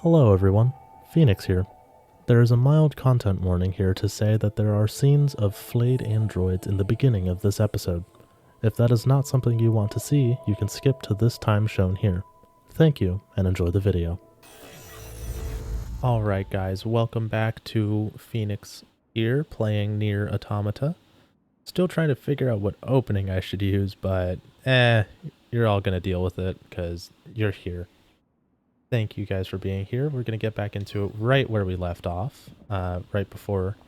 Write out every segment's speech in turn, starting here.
Hello everyone, Phoenix here. There is a mild content warning here to say that there are scenes of flayed androids in the beginning of this episode. If that is not something you want to see, you can skip to this time shown here. Thank you, and enjoy the video. Alright guys, welcome back to Phoenix here, playing NieR Automata. Still trying to figure out what opening I should use, but you're all gonna deal with it, because you're here. Thank you guys for being here. We're going to get back into it right where we left off, right before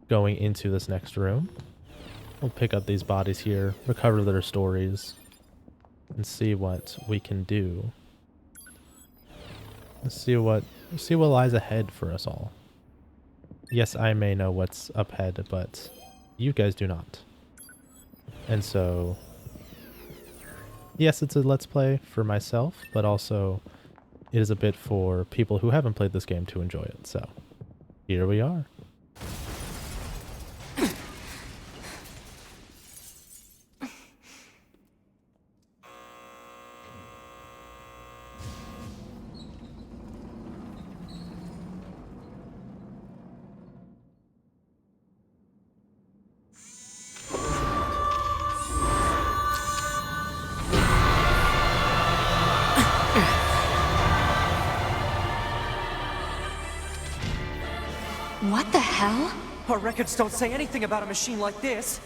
going into this next room. We'll pick up these bodies here, recover their stories, and see what we can do. Let's see what lies ahead for us all. Yes, I may know what's up ahead, but you guys do not. And so, yes, it's a let's play for myself, but also it is a bit for people who haven't played this game to enjoy it, so here we are. What the hell? Our records don't say anything about a machine like this.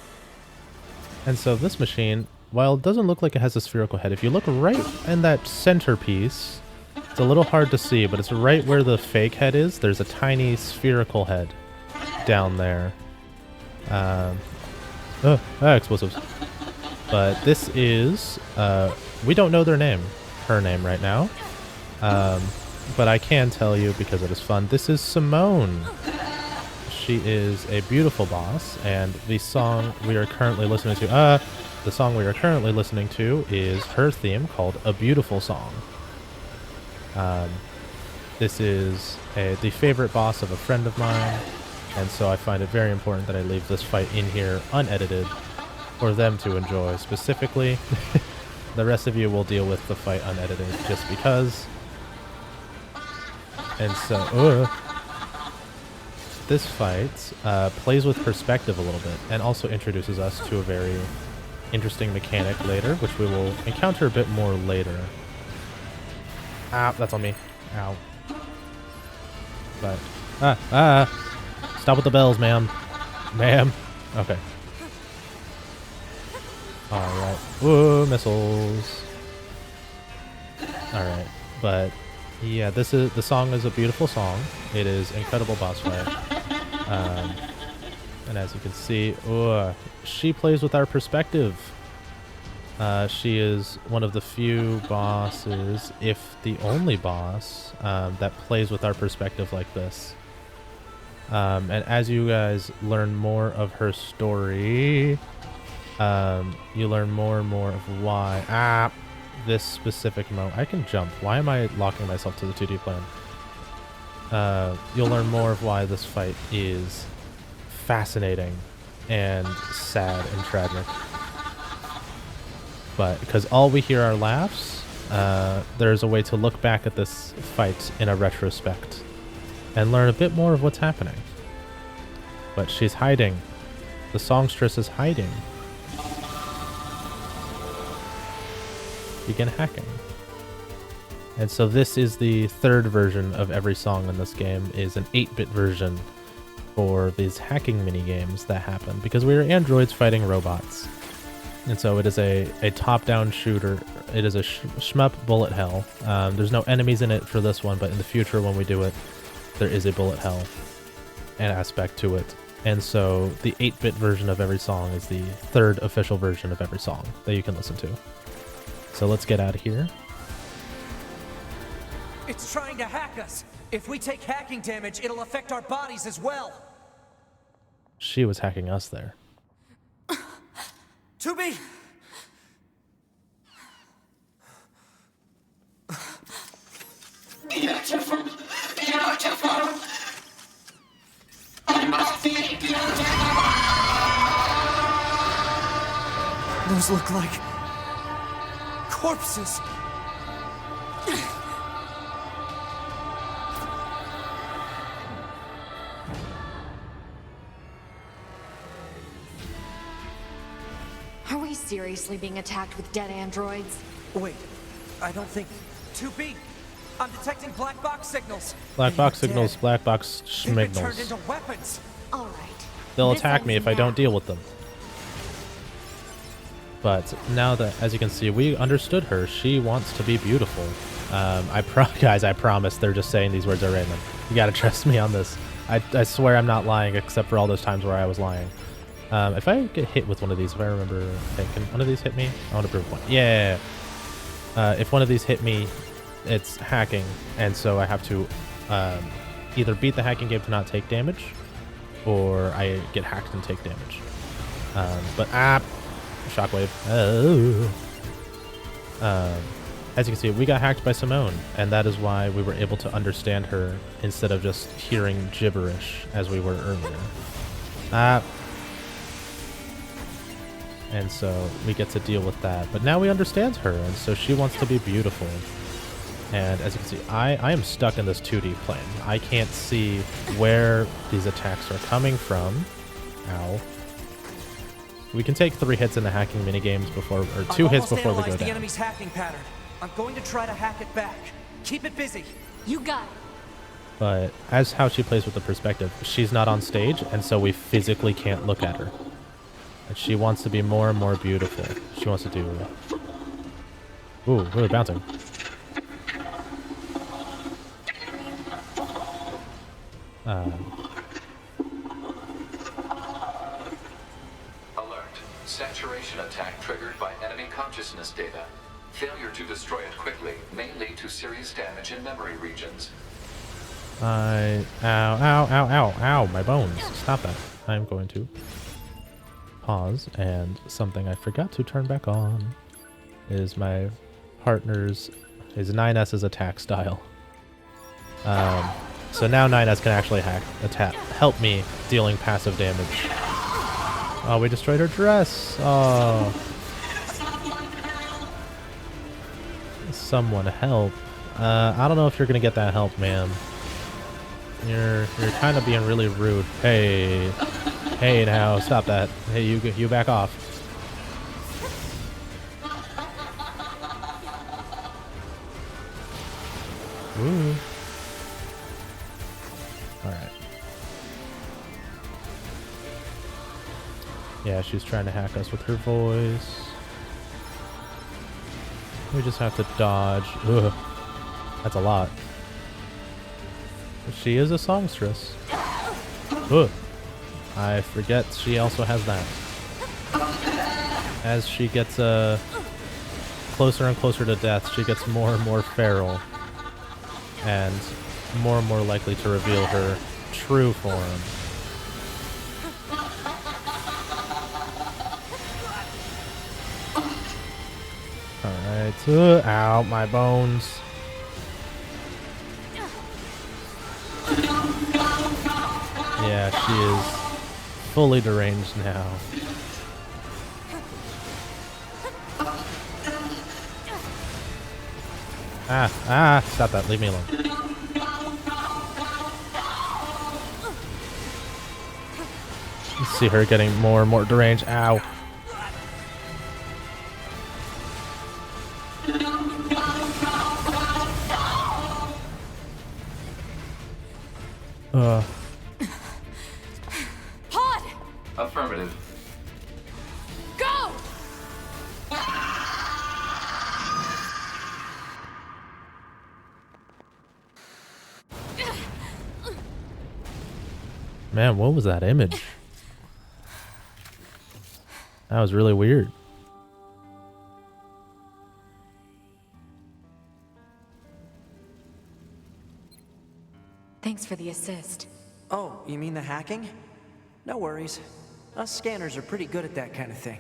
And so this machine, while it doesn't look like it has a spherical head, if you look right in that centerpiece, it's a little hard to see, but it's right where the fake head is. There's a tiny spherical head down there. Explosives. But this is, we don't know her name right now. But I can tell you, because it is fun, this is Simone. She is a beautiful boss, and the song we are currently listening to, is her theme called A Beautiful Song. This is the favorite boss of a friend of mine, and so I find it very important that I leave this fight in here unedited for them to enjoy specifically. The rest of you will deal with the fight unedited just because. And so, this fight plays with perspective a little bit and also introduces us to a very interesting mechanic later, which we will encounter a bit more later. Ah, that's on me. Ow. But, stop with the bells, ma'am. Ma'am. Okay. Alright. Whoa, missiles. Alright, but yeah, the song is a beautiful song. It is incredible boss fight. And as you can see, she plays with our perspective. She is one of the few bosses, if the only boss, that plays with our perspective like this. And as you guys learn more of her story, you learn more and more of why this specific mode. I can jump. Why am I locking myself to the 2D plane? You'll learn more of why this fight is fascinating and sad and tragic. But because all we hear are laughs, there's a way to look back at this fight in a retrospect and learn a bit more of what's happening. But she's hiding. The songstress is hiding. Begin hacking. And so this is the third version of every song in this game, is an 8-bit version for these hacking mini-games that happen, because we are androids fighting robots. And so it is a top-down shooter. It is a shmup bullet hell. There's no enemies in it for this one, but in the future when we do it, there is a bullet hell an aspect to it. And so the 8-bit version of every song is the third official version of every song that you can listen to. So let's get out of here. It's trying to hack us. If we take hacking damage, it'll affect our bodies as well. She was hacking us there. To be. Beautiful, beautiful. I must be beautiful. Those look like corpses. Are we seriously being attacked with dead androids? Wait, I don't think... 2B! I'm detecting black box signals. Black They box are signals, dead. black box They've been turned schmignals. into weapons. Alright. They'll This attack me ends if I don't now. deal with them. But now that, as you can see, we understood her. She wants to be beautiful. Guys, I promise they're just saying these words are random. You gotta trust me on this. I swear I'm not lying, except for all those times where I was lying. If I get hit with one of these, if I remember, can one of these hit me? I want to prove a point. Yeah. If one of these hit me, it's hacking, and so I have to either beat the hacking game to not take damage, or I get hacked and take damage. Shockwave. As you can see, we got hacked by Simone, and that is why we were able to understand her instead of just hearing gibberish as we were earlier. And so we get to deal with that. But now we understand her, and so she wants to be beautiful. And as you can see, I am stuck in this 2D plane. I can't see where these attacks are coming from. Ow. We can take 3 hits in the hacking minigames before, or 2 hits before we go the down. enemy's hacking pattern. I'm going to try to hack it back. Keep it busy. You got it. But as how she plays with the perspective, she's not on stage, and so we physically can't look at her. And she wants to be more and more beautiful. She wants to do... Ooh, really bouncing. Alert. Saturation attack triggered by enemy consciousness data. Failure to destroy it quickly may lead to serious damage in memory regions. Ow, ow, ow, ow, ow, my bones. Stop that. I'm going to pause, and something I forgot to turn back on is my partner's, his 9S's attack style. So now 9S can actually help me dealing passive damage. Oh, we destroyed her dress. Oh. Someone help. I don't know if you're gonna get that help, ma'am. You're kind of being really rude. Hey, hey, now stop that. Hey, you back off. Ooh. All right. Yeah, she's trying to hack us with her voice. We just have to dodge. Ugh. That's a lot. She is a songstress. Ugh. I forget she also has that. As she gets closer and closer to death, she gets more and more feral. And more likely to reveal her true form. Alright. Ow, my bones. Yeah, she is fully deranged now. Stop that. Leave me alone. You see her getting more and more deranged. Ow. Pod! Affirmative. Go! Man, what was that image? That was really weird. Thanks for the assist. Oh, you mean the hacking? No worries. Us scanners are pretty good at that kind of thing.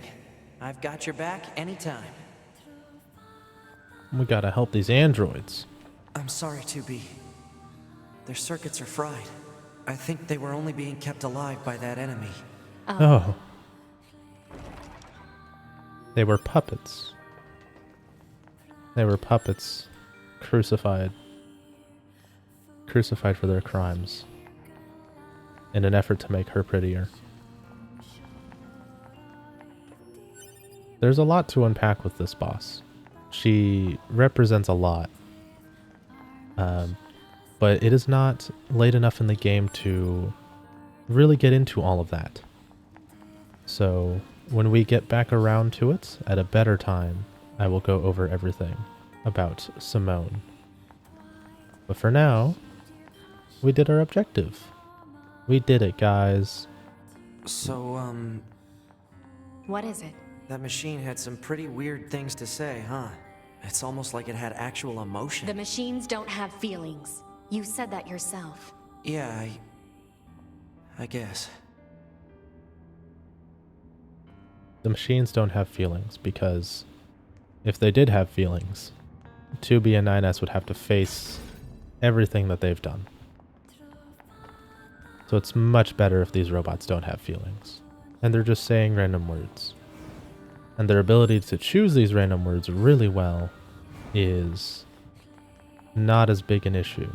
I've got your back anytime. We gotta help these androids. I'm sorry, 2B. Their circuits are fried. I think they were only being kept alive by that enemy. Oh. They were puppets. They were puppets. Crucified. Crucified for their crimes. In an effort to make her prettier. There's a lot to unpack with this boss. She represents a lot. But it is not late enough in the game to really get into all of that. So when we get back around to it at a better time, I will go over everything about Simone. But for now, we did our objective. We did it, guys. So, What is it? that machine had some pretty weird things to say, huh? It's almost like it had actual emotion. The machines don't have feelings. You said that yourself. Yeah, I guess. The machines don't have feelings because if they did have feelings, 2B and 9S would have to face everything that they've done. So it's much better if these robots don't have feelings. And they're just saying random words. And their ability to choose these random words really well is not as big an issue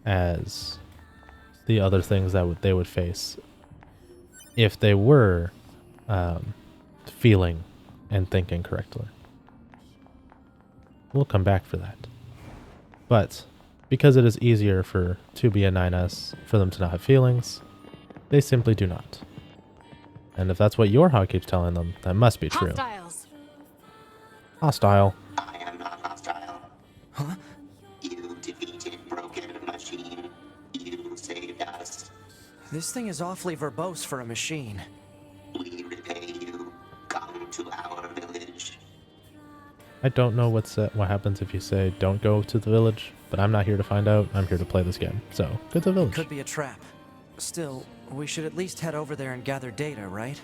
as the other things that they would face if they were feeling and thinking correctly. We'll come back for that. But because it is easier for 2B and 9S for them to not have feelings, they simply do not. And if that's what your HUD keeps telling them, that must be true. Hostiles! Hostile. I am not hostile. Huh? You defeated Broken Machine. You saved us. This thing is awfully verbose for a machine. We repay you. Come to our village. I don't know what happens if you say don't go to the village, but I'm not here to find out. I'm here to play this game. So, go to the village. Could be a trap. Still, we should at least head over there and gather data, right?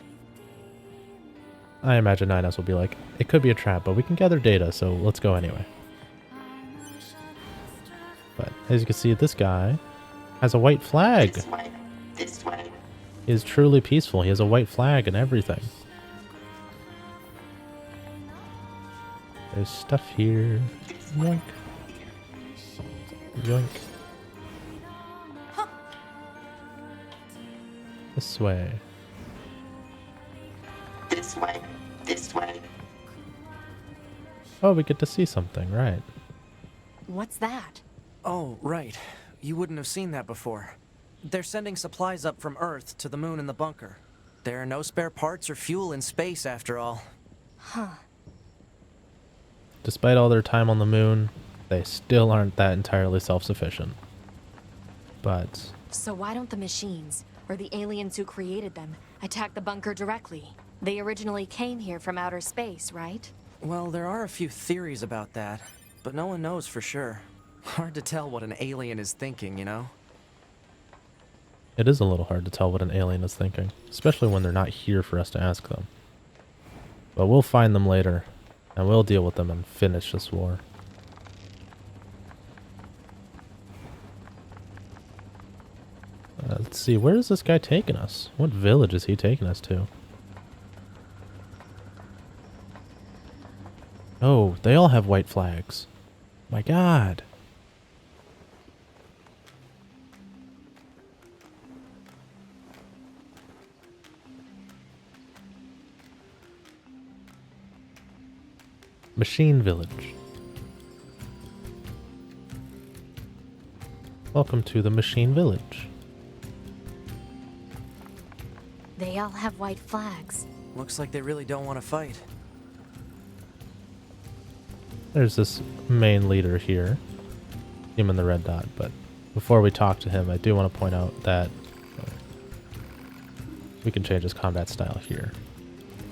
I imagine 9S will be like, it could be a trap, but we can gather data, so let's go anyway. But as you can see, this guy has a white flag. This way. This way. He is truly peaceful. He has a white flag and everything. There's stuff here. Yoink. Yoink. This way. This way. This way. Oh, we get to see something, right. What's that? Oh, right. You wouldn't have seen that before. They're sending supplies up from Earth to the moon and the bunker. There are no spare parts or fuel in space, after all. Huh. Despite all their time on the moon, they still aren't that entirely self-sufficient. But So why don't the machines, or the aliens who created them, attack the bunker directly? They originally came here from outer space, right? Well, there are a few theories about that, but no one knows for sure. Hard to tell what an alien is thinking, you know? it is a little hard to tell what an alien is thinking, especially when they're not here for us to ask them. But we'll find them later, and we'll deal with them and finish this war. Let's see, where is this guy taking us? What village is he taking us to? Oh, they all have white flags. My God. Machine Village. Welcome to the Machine Village. They all have white flags. Looks like they really don't want to fight. There's this main leader here, him in the red dot, but before we talk to him, I do want to point out that we can change his combat style here.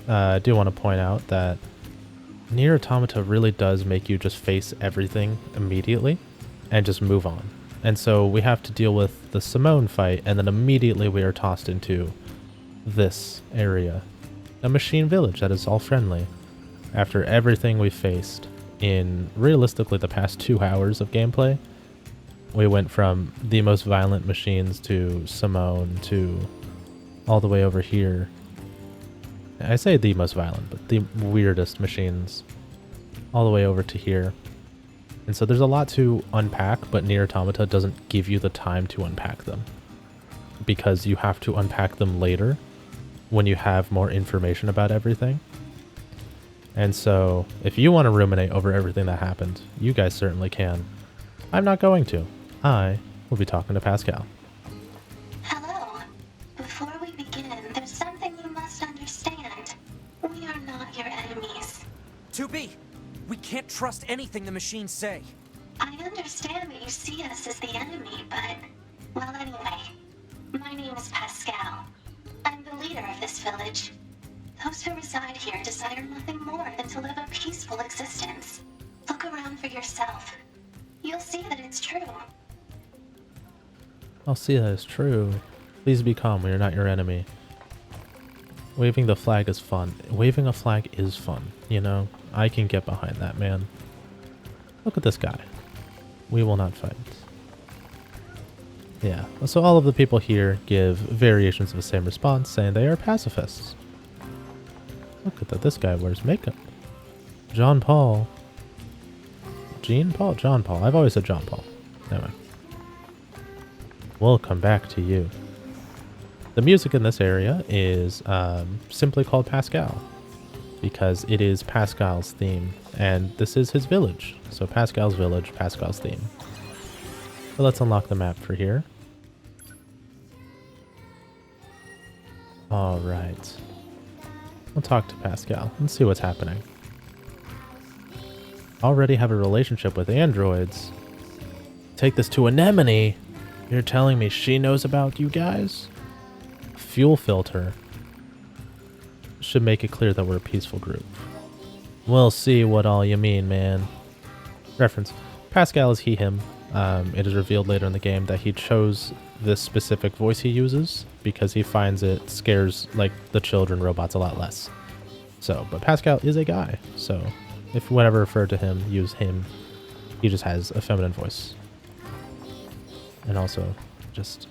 I do want to point out that NieR Automata really does make you just face everything immediately and just move on. And so we have to deal with the Simone fight, and then immediately we are tossed into this area. A machine village that is all friendly. After everything we faced in realistically the past 2 hours of gameplay, we went from the most violent machines to Simone to all the way over here. I say the most violent, but the weirdest machines all the way over to here. And so there's a lot to unpack, but NieR Automata doesn't give you the time to unpack them, because you have to unpack them later when you have more information about everything. And so, if you want to ruminate over everything that happened, you guys certainly can. I'm not going to. I will be talking to Pascal. Hello. Before we begin, there's something you must understand. We are not your enemies. 2B! We can't trust anything the machines say. I understand that you see us as the enemy, but... Well, anyway. My name is Pascal. I'm the leader of this village. Those who reside here desire nothing more than to live a peaceful existence. Look around for yourself. You'll see that it's true. I'll see that it's true. Please be calm, we are not your enemy. Waving the flag is fun. Waving a flag is fun, you know? I can get behind that, man. Look at this guy. We will not fight. Yeah, so all of the people here give variations of the same response, saying they are pacifists. Look at that, this guy wears makeup. John Paul. Jean Paul? John Paul. I've always said John Paul. Anyway. We'll come back to you. The music in this area is simply called Pascal, because it is Pascal's theme, and this is his village. So Pascal's village, Pascal's theme. So let's unlock the map for here. Alright. We'll talk to Pascal and see what's happening. Already have a relationship with androids. Take this to Anemone. You're telling me she knows about you guys? Fuel filter. Should make it clear that we're a peaceful group. We'll see what all you mean, man. Reference. Pascal is he, him. It is revealed later in the game that he chose this specific voice he uses because he finds it scares, like, the children robots a lot less. So, but Pascal is a guy, so if you whenever refer to him, use him. He just has a feminine voice. And also, just...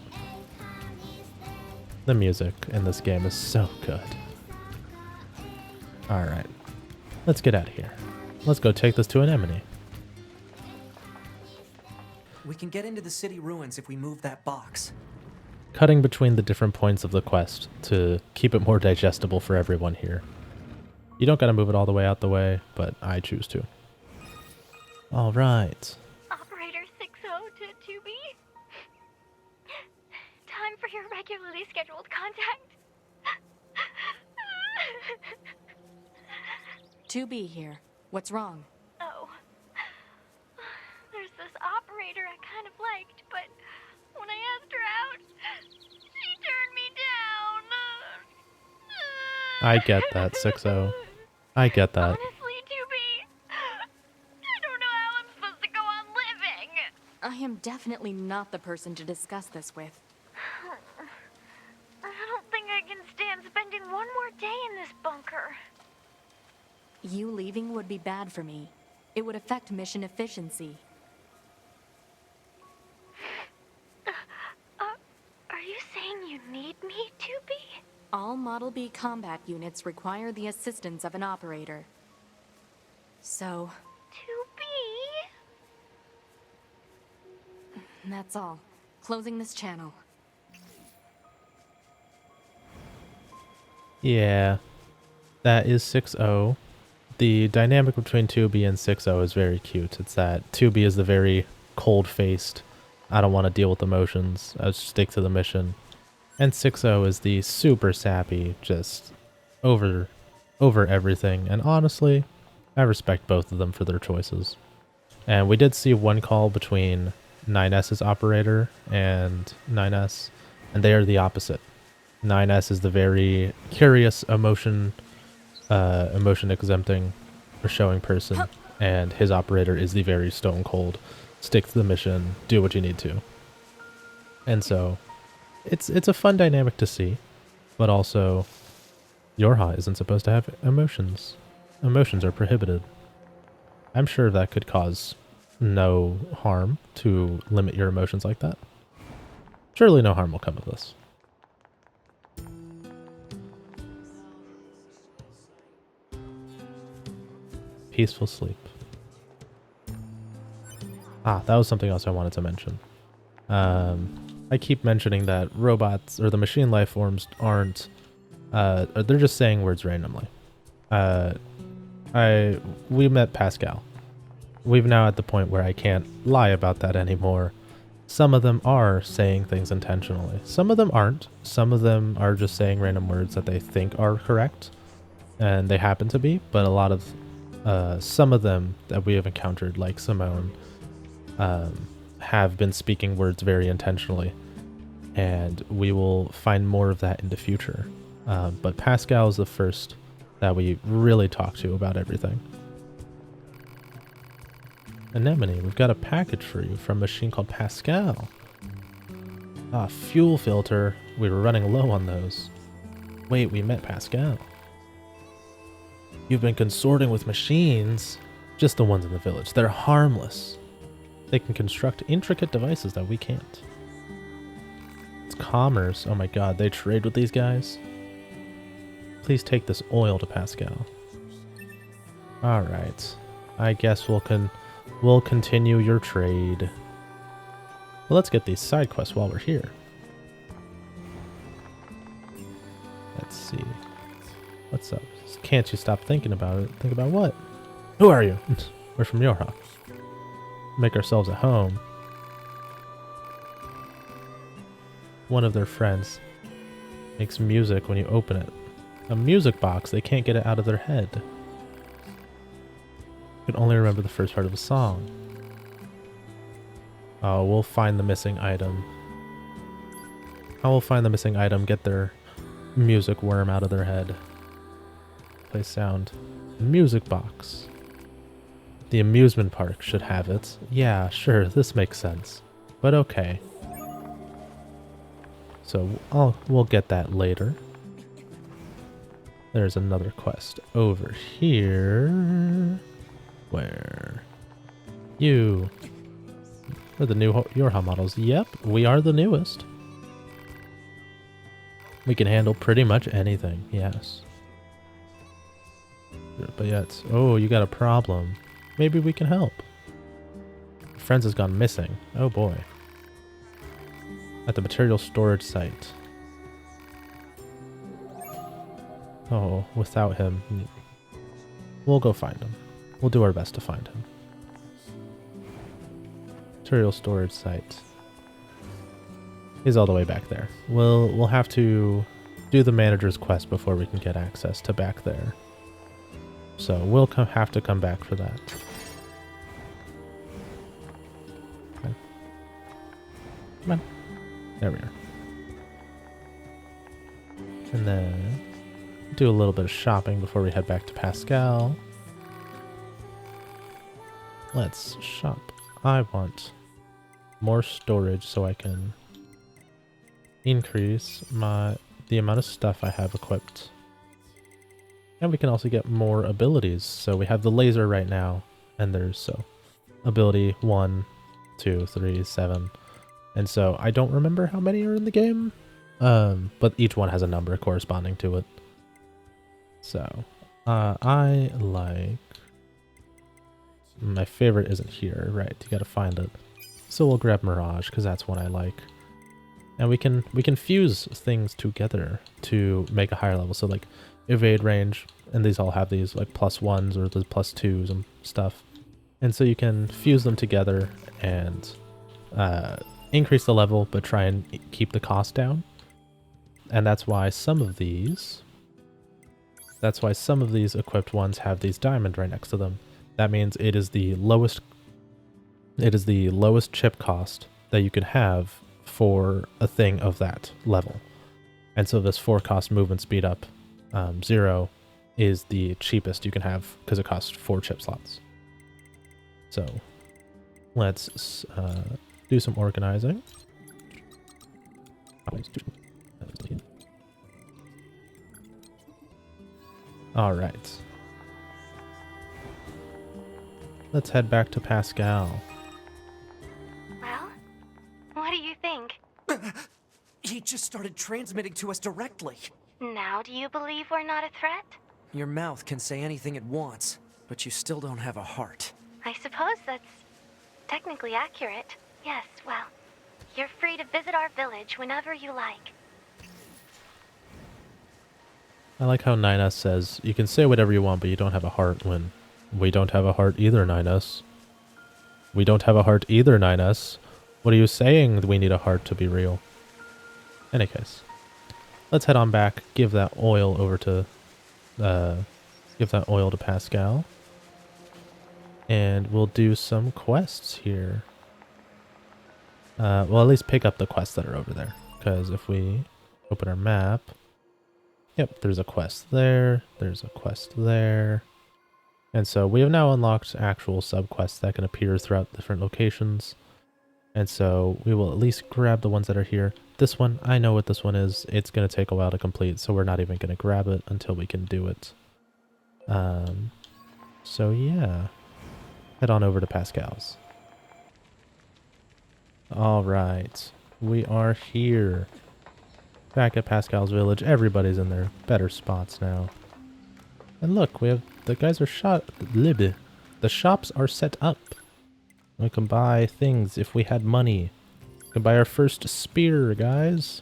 the music in this game is so good. Alright. Let's get out of here. Let's go take this to Anemone. We can get into the city ruins if we move that box. Cutting between the different points of the quest to keep it more digestible for everyone here. You don't gotta move it all the way out the way, but I choose to. Alright. Operator 60 to 2B. Time for your regularly scheduled contact. 2B here. What's wrong? Oh. There's this operator I kind of liked, but when I asked her out, she turned me down. I get that, 60. I get that. Honestly, 2B, I don't know how I'm supposed to go on living. I am definitely not the person to discuss this with. I don't think I can stand spending one more day in this bunker. You leaving would be bad for me. It would affect mission efficiency. Are you saying you need me, 2B? All Model B combat units require the assistance of an operator. So, 2B? that's all. Closing this channel. Yeah. That is 60. The dynamic between 2B and 60 is very cute. It's that 2B is the very cold-faced, I don't want to deal with emotions, I'll stick to the mission. And 60 is the super sappy, just over everything. And honestly, I respect both of them for their choices. And we did see one call between 9S's operator and 9S, and they are the opposite. 9S is the very curious emotion exempting or showing person, and his operator is the very stone cold, stick to the mission, do what you need to. And so it's a fun dynamic to see, but also Yorha isn't supposed to have emotions. Emotions are prohibited. I'm sure that could cause no harm to limit your emotions like that. Surely no harm will come of this. Peaceful sleep. Ah, that was something else I wanted to mention. I keep mentioning that robots or the machine life forms aren't They're just saying words randomly. We met Pascal. We've now at the point where I can't lie about that anymore. Some of them are saying things intentionally. Some of them aren't. Some of them are just saying random words that they think are correct, and they happen to be. But a lot of some of them that we have encountered, like Simone, have been speaking words very intentionally, and we will find more of that in the future. But Pascal is the first that we really talk to about everything. Anemone, we've got a package for you from a machine called Pascal. Ah, fuel filter. We were running low on those. Wait, we met Pascal. You've been consorting with machines. Just the ones in the village. They're harmless. They can construct intricate devices that we can't. It's commerce. Oh my god, they trade with these guys? Please take this oil to Pascal. Alright. I guess we'll continue your trade. Well, let's get these side quests while we're here. Let's see. What's up? Can't you stop thinking about it? Think about what? Who are you? We're from NieR. Make ourselves at home. One of their friends makes music when you open it. A music box, they can't get it out of their head. Can only remember the first part of a song. Oh, we'll find the missing item. I will find the missing item, get their music worm out of their head. Play sound. Music box. The amusement park should have it. Yeah, sure, this makes sense. But okay. So we'll get that later. There's another quest over here. Where? You. We're the new NieR models. Yep, we are the newest. We can handle pretty much anything, yes. But yet, oh, you got a problem. Maybe we can help. Friends has gone missing. Oh boy. At the material storage site. Oh, without him. We'll go find him. We'll do our best to find him. Material storage site. He's all the way back there. We'll have to do the manager's quest before we can get access to back there. So we'll have to come back for that. Okay. Come on. There we are. And then do a little bit of shopping before we head back to Pascal. Let's shop. I want more storage so I can increase the amount of stuff I have equipped. And we can also get more abilities. So we have the laser right now, and there's ability 1, 2, 3, 7. And so I don't remember how many are in the game, but each one has a number corresponding to it. So I like... My favorite isn't here, right? You gotta find it. So we'll grab Mirage, because that's one I like. And we can fuse things together to make a higher level. So like evade range, and these all have these like +1s or the +2s and stuff. And so you can fuse them together and increase the level, but try and keep the cost down. And that's why some of these equipped ones have these diamonds right next to them. That means it is the lowest chip cost that you can have for a thing of that level. And so this 4 cost movement speed up 0 is the cheapest you can have because it costs 4 chip slots. So let's do some organizing. All right. Let's head back to Pascal. Well, what do you think? He just started transmitting to us directly. Now do you believe we're not a threat? Your mouth can say anything it wants, but you still don't have a heart. I suppose that's technically accurate. Yes, well, you're free to visit our village whenever you like. I like how 9S says, you can say whatever you want, but you don't have a heart when we don't have a heart either, 9S. We don't have a heart either, 9S. What are you saying we need a heart to be real? Any case, let's head on back, give that oil over to, Pascal. And we'll do some quests here. Well, at least pick up the quests that are over there. Because if we open our map... Yep, there's a quest there. There's a quest there. And so we have now unlocked actual subquests that can appear throughout different locations. And so we will at least grab the ones that are here. This one, I know what this one is. It's going to take a while to complete, so we're not even going to grab it until we can do it. So yeah. Head on over to Pascal's. Alright. We are here. Back at Pascal's village. Everybody's in their better spots now. And look, we have... The guys are The shops are set up. We can buy things if we had money. We can buy our first spear, guys.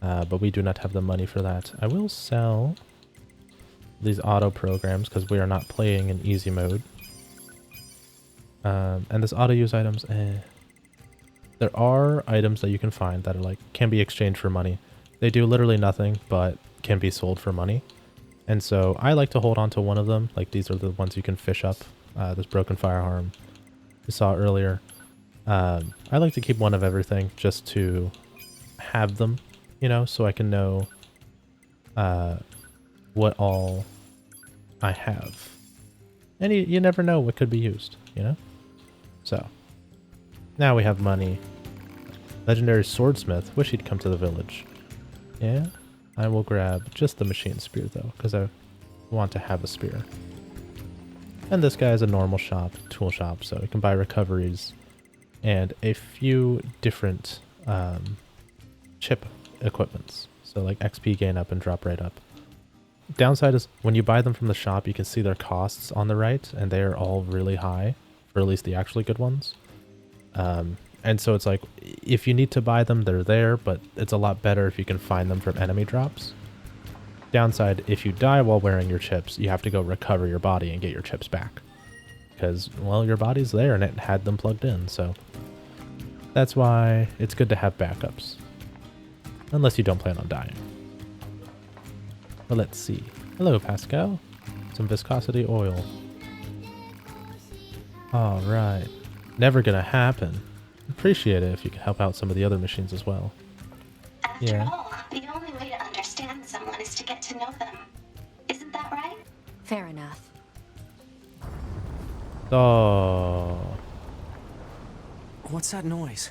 But we do not have the money for that. I will sell these auto programs because we are not playing in easy mode. And this auto use items, there are items that you can find that are like can be exchanged for money. They do literally nothing, but can be sold for money. And so I like to hold on to one of them. Like these are the ones you can fish up. This broken firearm we saw earlier. I like to keep one of everything just to have them, you know, so I can know what all I have. And you never know what could be used, you know? So, now we have money. Legendary swordsmith. Wish he'd come to the village. Yeah? I will grab just the machine spear though, because I want to have a spear. And this guy is a normal shop, tool shop, so you can buy recoveries and a few different chip equipments. So like XP gain up and drop right up. Downside is when you buy them from the shop, you can see their costs on the right, and they are all really high, for at least the actually good ones. And so it's like, if you need to buy them, they're there, but it's a lot better if you can find them from enemy drops. Downside, if you die while wearing your chips, you have to go recover your body and get your chips back. Because, well, your body's there and it had them plugged in, so that's why it's good to have backups. Unless you don't plan on dying. But let's see. Hello, Pascal. Some viscosity oil. Alright. Never gonna happen. Appreciate it if you could help out some of the other machines as well. After all, the only way to understand someone is to get to know them. Isn't that right? Fair enough. Oh. What's that noise?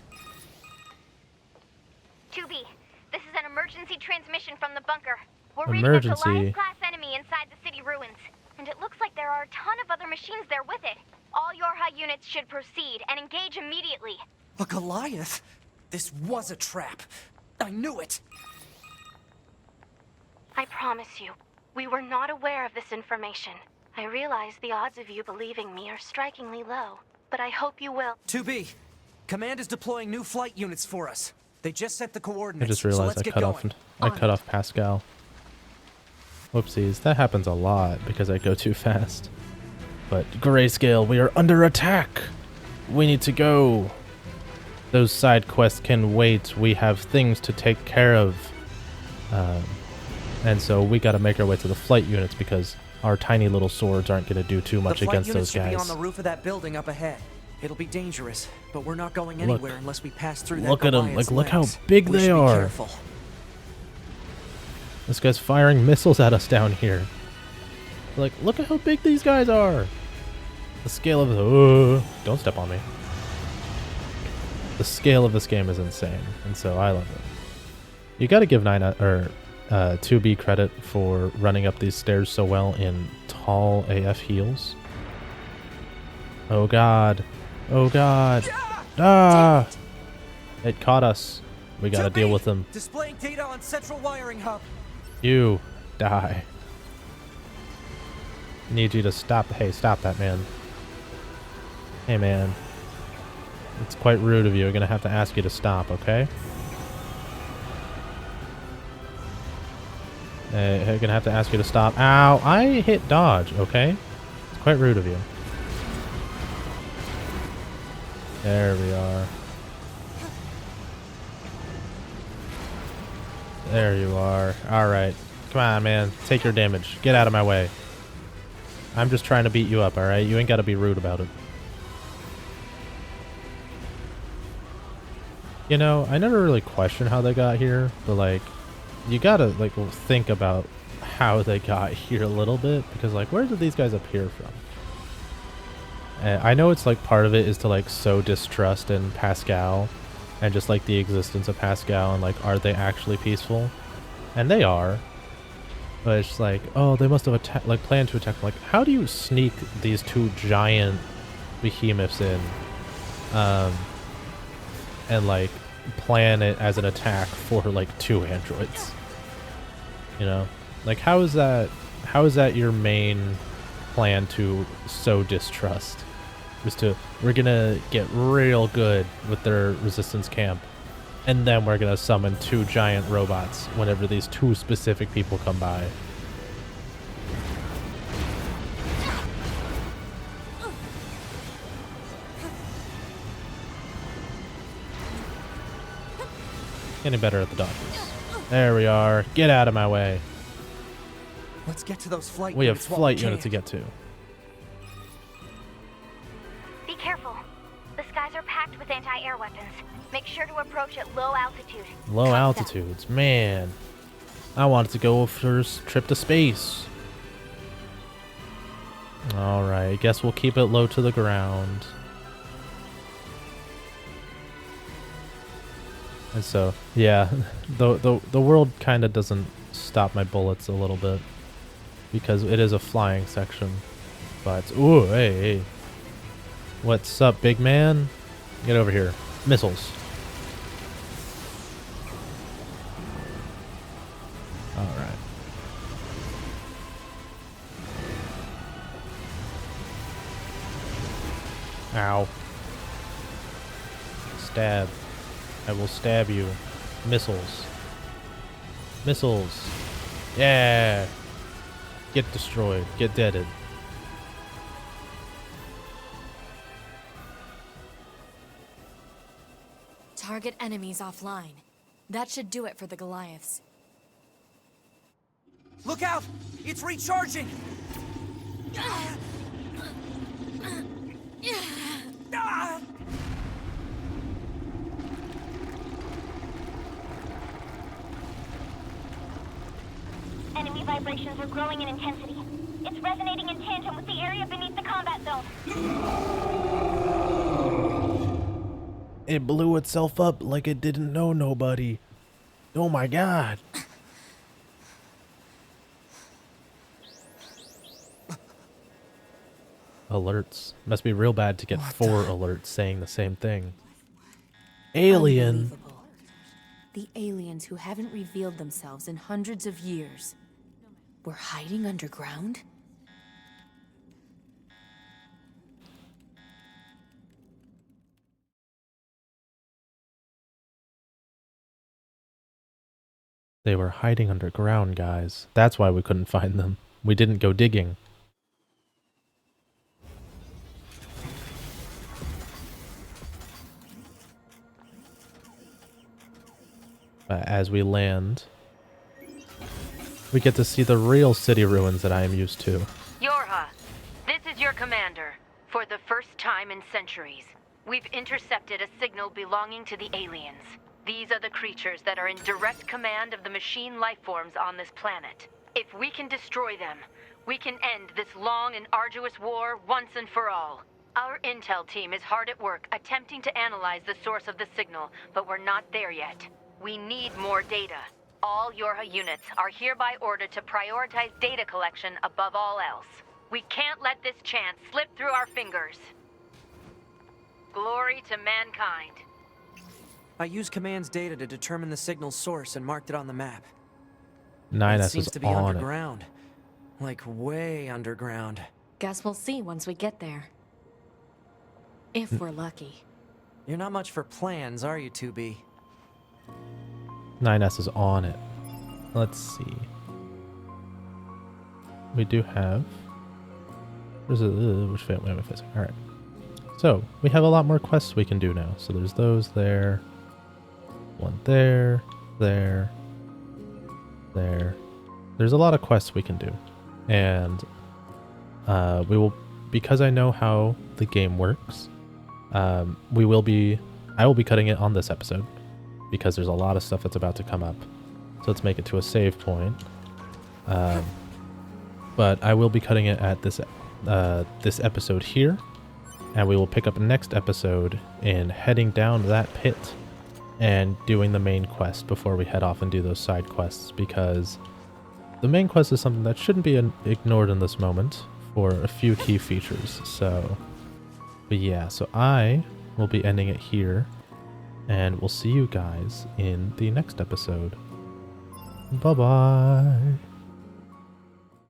2B, this is an emergency transmission from the bunker. We're Emergency. reading a Goliath-class enemy inside the city ruins. And it looks like there are a ton of other machines there with it. All Yorha units should proceed and engage immediately. A Goliath? This was a trap. I knew it. I promise you, we were not aware of this information. I realize the odds of you believing me are strikingly low, but I hope you will. 2B, Command is deploying new flight units for us. They just set the coordinates. I just realized I cut off Pascal. Whoopsies, that happens a lot because I go too fast. But Grayscale, we are under attack! We need to go! Those side quests can wait. We have things to take care of. And so we gotta make our way to the flight units because our tiny little swords aren't gonna do too much against those The flight units guys. should be on the roof of that building up ahead. It'll be dangerous, but we're not going anywhere unless we pass through that Look at them, Goliath's look how legs. big We they should be are. careful. This guy's firing missiles at us down here. Like, look at how big these guys are! The scale of don't step on me. The scale of this game is insane, and so I love it. You gotta give 2B credit for running up these stairs so well in tall AF heels. Oh god. Oh god. Ah! It caught us. We gotta deal with them. Displaying data on central wiring hub. You die. Need you to stop. Hey, stop that, man. Hey, man. It's quite rude of you. I'm gonna have to ask you to stop, okay? I'm gonna have to ask you to stop. Ow! I hit dodge, okay? It's quite rude of you. There we are. There you are. Alright. Come on, man. Take your damage. Get out of my way. I'm just trying to beat you up, alright? You ain't gotta be rude about it. You know, I never really questioned how they got here, but like, you gotta like think about how they got here a little bit, because like, where did these guys appear from? I know it's like part of it is to like sow distrust in Pascal and just like the existence of Pascal and like, are they actually peaceful? And they are. But it's like, oh, they must have like planned to attack. Like, how do you sneak these two giant behemoths in, and like plan it as an attack for like two androids? You know, like how is that your main plan to sow distrust? Was to, we're gonna get real good with their resistance camp, and then we're gonna summon two giant robots whenever these two specific people come by. Getting better at the dodges. There we are. Get out of my way. Let's get to those flight We have units while flight we units to can. get to. Be careful. The skies are packed with anti-air weapons. Make sure to approach at low altitude. Low Copy that. altitudes. Man. I wanted to go for a trip to space. Alright, guess we'll keep it low to the ground. And so, yeah, the world kind of doesn't stop my bullets a little bit, because it is a flying section. But, ooh, hey. What's up, big man? Get over here. Missiles. Alright. Ow. Stab. I will stab you. Missiles. Missiles. Yeah. Get destroyed. Get deaded. Target enemies offline. That should do it for the Goliaths. Look out! It's recharging! Ah! Enemy vibrations are growing in intensity. It's resonating in tandem with the area beneath the combat zone. It blew itself up like it didn't know nobody. Oh my god. Alerts. Must be real bad to get four alerts saying the same thing. Alien. Unbelievable. The aliens who haven't revealed themselves in hundreds of years were hiding underground? They were hiding underground, guys. That's why we couldn't find them. We didn't go digging. As we land, we get to see the real city ruins that I am used to. Yorha, this is your commander. For the first time in centuries, we've intercepted a signal belonging to the aliens. These are the creatures that are in direct command of the machine lifeforms on this planet. If we can destroy them, we can end this long and arduous war once and for all. Our intel team is hard at work attempting to analyze the source of the signal, but we're not there yet. We need more data. All Yorha units are hereby ordered to prioritize data collection above all else. We can't let this chance slip through our fingers. Glory to mankind. I used Command's data to determine the signal's source and marked it on the map. It 9S seems is to be on it. underground. Like way underground. Guess we'll see once we get there. If we're lucky. You're not much for plans, are you, 2B? 9S is on it. Let's see. we do have... Where's it? Which way am I facing? Alright. So, we have a lot more quests we can do now. So there's those there. One there. There. There. There's a lot of quests we can do. And we will... Because I know how the game works, I will be cutting it on this episode. Because there's a lot of stuff that's about to come up. So let's make it to a save point. But I will be cutting it at this episode here, and we will pick up next episode in heading down that pit and doing the main quest before we head off and do those side quests, because the main quest is something that shouldn't be ignored in this moment for a few key features. So, but yeah, so I will be ending it here, and we'll see you guys in the next episode. Bye-bye.